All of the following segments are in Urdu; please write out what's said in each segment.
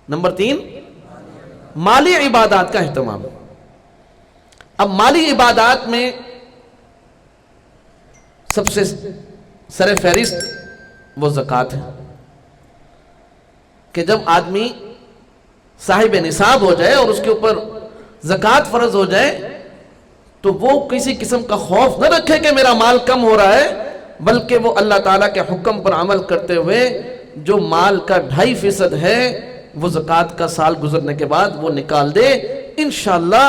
نمبر 3 مالی عبادات کا اہتمام۔ اب مالی عبادات میں سب سے سر فہرست وہ زکوٰۃ ہے کہ جب آدمی صاحب نصاب ہو جائے اور اس کے اوپر زکوٰۃ فرض ہو جائے تو وہ کسی قسم کا خوف نہ رکھے کہ میرا مال کم ہو رہا ہے، بلکہ وہ اللہ تعالیٰ کے حکم پر عمل کرتے ہوئے جو مال کا 2.5% ہے وہ زکوٰۃ کا سال گزرنے کے بعد وہ نکال دے۔ انشاءاللہ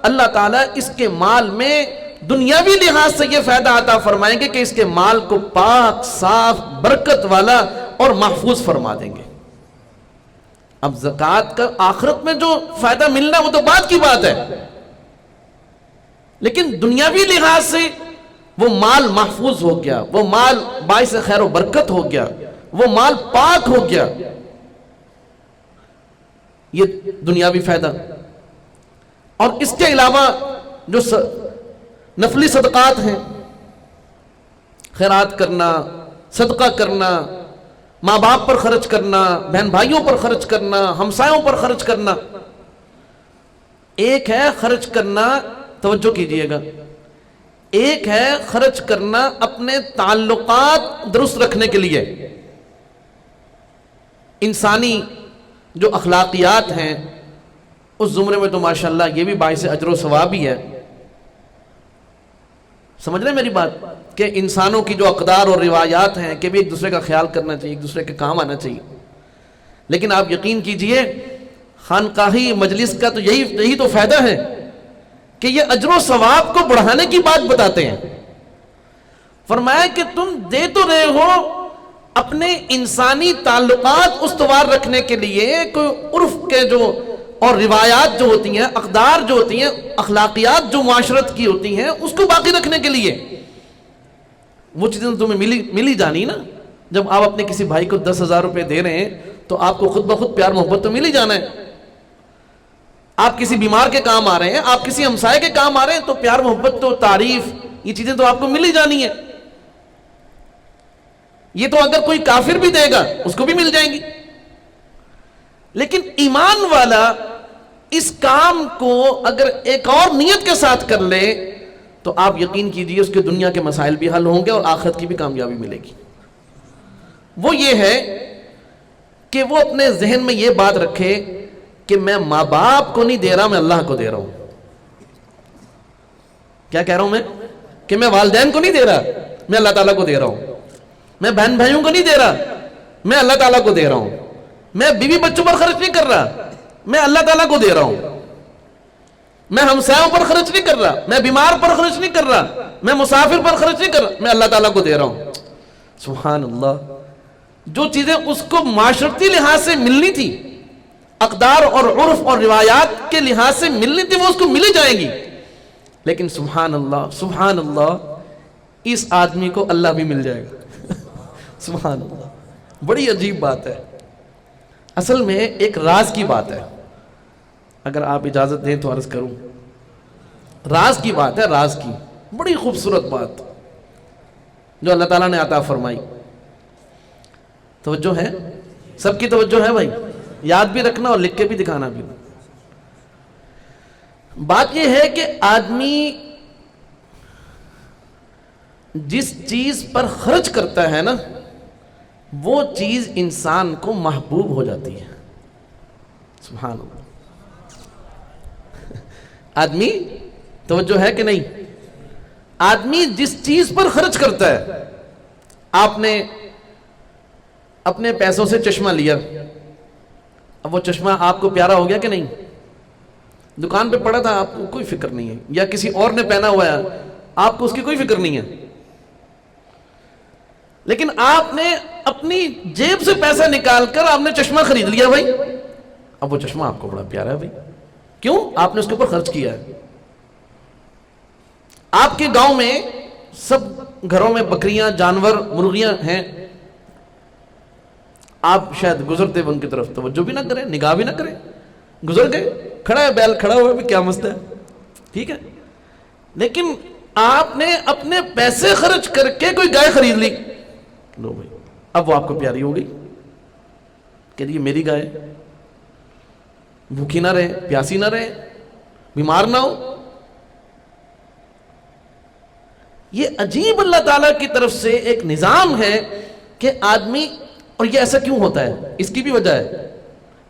اللہ تعالیٰ اس کے مال میں دنیاوی لحاظ سے یہ فائدہ عطا فرمائیں گے کہ اس کے مال کو پاک، صاف، برکت والا اور محفوظ فرما دیں گے۔ اب زکوٰۃ کا آخرت میں جو فائدہ ملنا وہ تو بعد کی بات ہے، لیکن دنیاوی لحاظ سے وہ مال محفوظ ہو گیا، وہ مال باعث خیر و برکت ہو گیا، وہ مال پاک ہو گیا، یہ دنیاوی فائدہ۔ اور اس کے علاوہ جو نفلی صدقات ہیں، خیرات کرنا، صدقہ کرنا، ماں باپ پر خرچ کرنا، بہن بھائیوں پر خرچ کرنا، ہمسایوں پر خرچ کرنا۔ ایک ہے خرچ کرنا، توجہ کیجئے گا، ایک ہے خرچ کرنا اپنے تعلقات درست رکھنے کے لیے، انسانی جو اخلاقیات ہیں اس زمرے میں تو ماشاءاللہ یہ بھی باعث اجر و ثواب ہی ہے۔ سمجھ رہے ہیں میری بات کہ انسانوں کی جو اقدار اور روایات ہیں کہ بھی ایک دوسرے کا خیال کرنا چاہیے، ایک دوسرے کے کام آنا چاہیے، لیکن آپ یقین کیجئے خانقاہی مجلس کا تو یہی تو فائدہ ہے کہ یہ اجر و ثواب کو بڑھانے کی بات بتاتے ہیں۔ فرمایا کہ تم دے تو رہے ہو اپنے انسانی تعلقات استوار رکھنے کے لیے، کوئی عرف کے جو اور روایات جو ہوتی ہیں، اقدار جو ہوتی ہیں، اخلاقیات جو معاشرت کی ہوتی ہیں، اس کو باقی رکھنے کے لیے وہ چیزیں تمہیں ملی جانی نا۔ جب آپ اپنے کسی بھائی کو 10,000 روپے دے رہے ہیں تو آپ کو خود بخود پیار محبت تو مل ہی جانا ہے۔ آپ کسی بیمار کے کام آ رہے ہیں، آپ کسی ہمسائے کے کام آ رہے ہیں تو پیار محبت تو تعریف یہ چیزیں تو آپ کو مل ہی جانی ہے۔ یہ تو اگر کوئی کافر بھی دے گا اس کو بھی مل جائیں گی، لیکن ایمان والا اس کام کو اگر ایک اور نیت کے ساتھ کر لے تو آپ یقین کیجئے اس کے دنیا کے مسائل بھی حل ہوں گے اور آخرت کی بھی کامیابی ملے گی۔ وہ یہ ہے کہ وہ اپنے ذہن میں یہ بات رکھے کہ میں ماں باپ کو نہیں دے رہا، میں اللہ کو دے رہا ہوں۔ کیا کہہ رہا ہوں میں؟ کہ میں والدین کو نہیں دے رہا، میں اللہ تعالیٰ کو دے رہا ہوں۔ میں بہن بھائیوں کو نہیں دے رہا، میں اللہ تعالیٰ کو دے رہا ہوں۔ میں بیوی بچوں پر خرچ نہیں کر رہا، میں اللہ تعالیٰ کو دے رہا ہوں۔ میں ہمسایوں پر خرچ نہیں کر رہا، میں بیمار پر خرچ نہیں کر رہا، میں مسافر پر خرچ نہیں کر رہا، میں اللہ تعالیٰ کو دے رہا ہوں۔ سبحان اللہ۔ جو چیزیں اس کو معاشرتی لحاظ سے ملنی تھی، اقدار اور عرف اور روایات کے لحاظ سے ملنی تھی، وہ اس کو ملی جائیں گی، لیکن سبحان اللہ سبحان اللہ اس آدمی کو اللہ بھی مل جائے گا۔ سبحان اللہ، بڑی عجیب بات ہے۔ اصل میں ایک راز کی بات ہے، اگر آپ اجازت دیں تو عرض کروں، راز کی بات ہے، راز کی بڑی خوبصورت بات جو اللہ تعالیٰ نے عطا فرمائی۔ توجہ ہے؟ سب کی توجہ ہے بھائی؟ یاد بھی رکھنا اور لکھ کے بھی دکھانا بھی۔ بات یہ ہے کہ آدمی جس چیز پر خرچ کرتا ہے نا وہ چیز انسان کو محبوب ہو جاتی ہے۔ سبحان اللہ۔ آدمی توجہ ہے کہ نہیں؟ آدمی جس چیز پر خرچ کرتا ہے، آپ نے اپنے پیسوں سے چشمہ لیا، اب وہ چشمہ آپ کو پیارا ہو گیا کہ نہیں؟ دکان پہ پڑا تھا، آپ کو کوئی فکر نہیں ہے، یا کسی اور نے پہنا ہوا ہے، آپ کو اس کی کوئی فکر نہیں ہے، لیکن آپ نے اپنی جیب سے پیسہ نکال کر آپ نے چشمہ خرید لیا بھائی، اب وہ چشمہ آپ کو بڑا پیارا ہے بھائی، کیوں؟ آپ نے اس کے اوپر خرچ کیا ہے۔ آپ کے گاؤں میں سب گھروں میں بکریاں، جانور، مرغیاں ہیں، آپ شاید گزرتے ہوئے ان کی طرف توجہ بھی نہ کریں، نگاہ بھی نہ کریں، گزر گئے، کھڑا ہے بیل، کھڑا ہوا ہے، کیا مسئلہ ہے، ٹھیک ہے، لیکن آپ نے اپنے پیسے خرچ کر کے کوئی گائے خرید لی، لو بھائی اب وہ آپ کو پیاری ہو گئی کہ یہ میری گائے، بھوکی نہ رہے, پیاسی نہ رہے, بیمار نہ ہو. یہ عجیب اللہ تعالیٰ کی طرف سے ایک نظام ہے کہ آدمی, اور یہ ایسا کیوں ہوتا ہے, اس کی بھی وجہ ہے,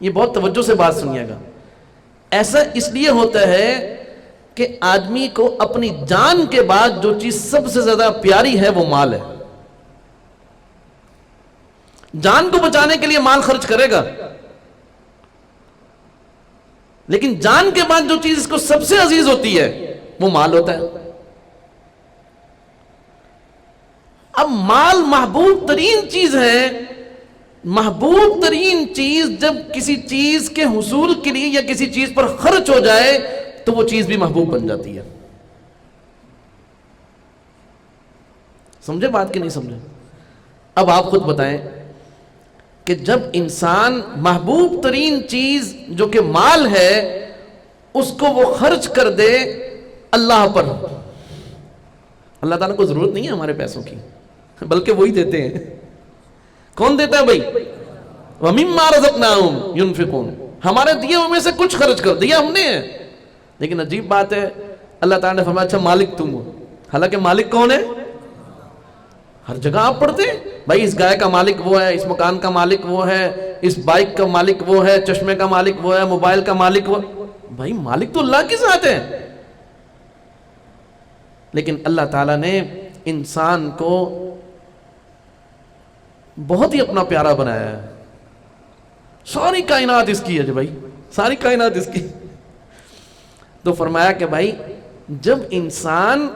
یہ بہت توجہ سے بات سنیے گا. ایسا اس لیے ہوتا ہے کہ آدمی کو اپنی جان کے بعد جو چیز سب سے زیادہ پیاری ہے وہ مال ہے. جان کو بچانے کے لیے مال خرچ کرے گا, لیکن جان کے بعد جو چیز اس کو سب سے عزیز ہوتی ہے وہ مال ہوتا ہے. اب مال محبوب ترین چیز ہے. محبوب ترین چیز جب کسی چیز کے حصول کے لیے یا کسی چیز پر خرچ ہو جائے تو وہ چیز بھی محبوب بن جاتی ہے. سمجھے بات کہ نہیں سمجھے؟ اب آپ خود بتائیں کہ جب انسان محبوب ترین چیز جو کہ مال ہے اس کو وہ خرچ کر دے اللہ پر, اللہ تعالیٰ کو ضرورت نہیں ہے ہمارے پیسوں کی, بلکہ وہی دیتے ہیں. کون دیتا ہے بھائی؟ وَمِمَّا رَزَقْنَاهُمْ يُنْفِقُونَ, ہمارے دیے ہوئے میں سے کچھ خرچ کر دیا ہم نے. لیکن عجیب بات ہے, اللہ تعالیٰ نے فرمایا اچھا مالک تم ہو, حالانکہ مالک کون ہے؟ ہر جگہ آپ پڑھتے ہیں بھائی اس گائے کا مالک وہ ہے, اس مکان کا مالک وہ ہے, اس بائک کا مالک وہ ہے, چشمے کا مالک وہ ہے, موبائل کا مالک وہ. بھائی مالک تو اللہ کی ذات ہے. لیکن اللہ تعالیٰ نے انسان کو بہت ہی اپنا پیارا بنایا ہے. ساری کائنات اس کی ہے بھائی, ساری کائنات اس کی. تو فرمایا کہ بھائی جب انسان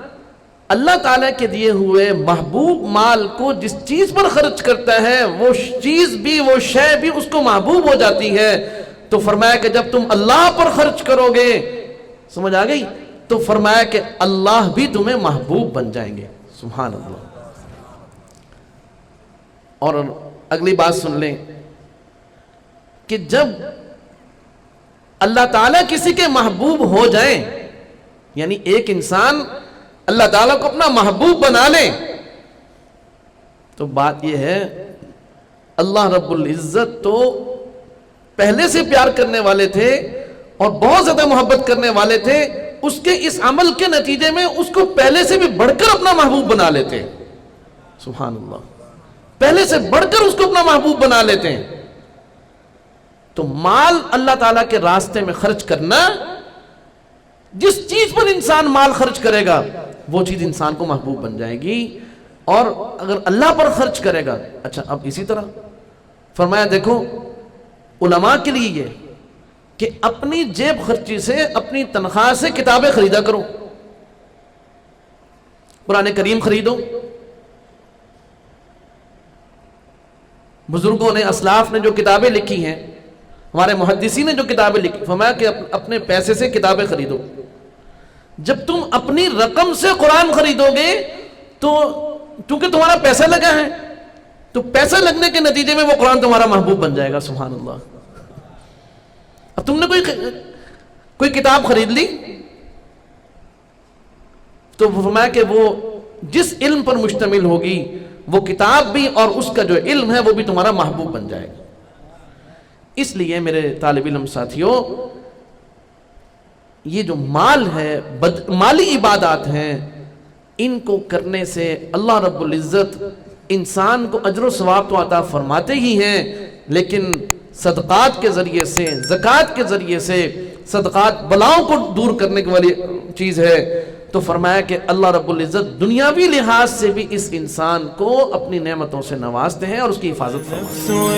اللہ تعالیٰ کے دیے ہوئے محبوب مال کو جس چیز پر خرچ کرتا ہے وہ چیز بھی, وہ شے بھی اس کو محبوب ہو جاتی ہے. تو فرمایا کہ جب تم اللہ پر خرچ کرو گے, سمجھ آ گئی, تو فرمایا کہ اللہ بھی تمہیں محبوب بن جائیں گے. سبحان اللہ. اور اگلی بات سن لیں کہ جب اللہ تعالیٰ کسی کے محبوب ہو جائیں, یعنی ایک انسان اللہ تعالیٰ کو اپنا محبوب بنا لے, تو بات یہ ہے اللہ رب العزت تو پہلے سے پیار کرنے والے تھے اور بہت زیادہ محبت کرنے والے تھے, اس کے اس عمل کے نتیجے میں اس کو پہلے سے بھی بڑھ کر اپنا محبوب بنا لیتے. سبحان اللہ. پہلے سے بڑھ کر اس کو اپنا محبوب بنا لیتے ہیں. تو مال اللہ تعالیٰ کے راستے میں خرچ کرنا, جس چیز پر انسان مال خرچ کرے گا وہ چیز انسان کو محبوب بن جائے گی. اور اگر اللہ پر خرچ کرے گا, اچھا اب اسی طرح فرمایا دیکھو علماء کے لیے یہ کہ اپنی جیب خرچی سے, اپنی تنخواہ سے کتابیں خریدا کرو, قرآن کریم خریدو. بزرگوں نے, اسلاف نے جو کتابیں لکھی ہیں, ہمارے محدثین نے جو کتابیں لکھی, فرمایا کہ اپنے پیسے سے کتابیں خریدو. جب تم اپنی رقم سے قرآن خریدو گے تو کیونکہ تمہارا پیسہ لگا ہے, تو پیسہ لگنے کے نتیجے میں وہ قرآن تمہارا محبوب بن جائے گا. سبحان اللہ. اب تم نے کوئی کتاب خرید لی تو فرمایا کہ وہ جس علم پر مشتمل ہوگی وہ کتاب بھی اور اس کا جو علم ہے وہ بھی تمہارا محبوب بن جائے گا. اس لیے میرے طالب علم ساتھیوں, یہ جو مال ہے, مالی عبادات ہیں, ان کو کرنے سے اللہ رب العزت انسان کو اجر و ثواب تو عطا فرماتے ہی ہیں, لیکن صدقات کے ذریعے سے, زکوٰۃ کے ذریعے سے, صدقات بلاؤں کو دور کرنے والی چیز ہے. تو فرمایا کہ اللہ رب العزت دنیاوی لحاظ سے بھی اس انسان کو اپنی نعمتوں سے نوازتے ہیں اور اس کی حفاظت فرماتے ہیں.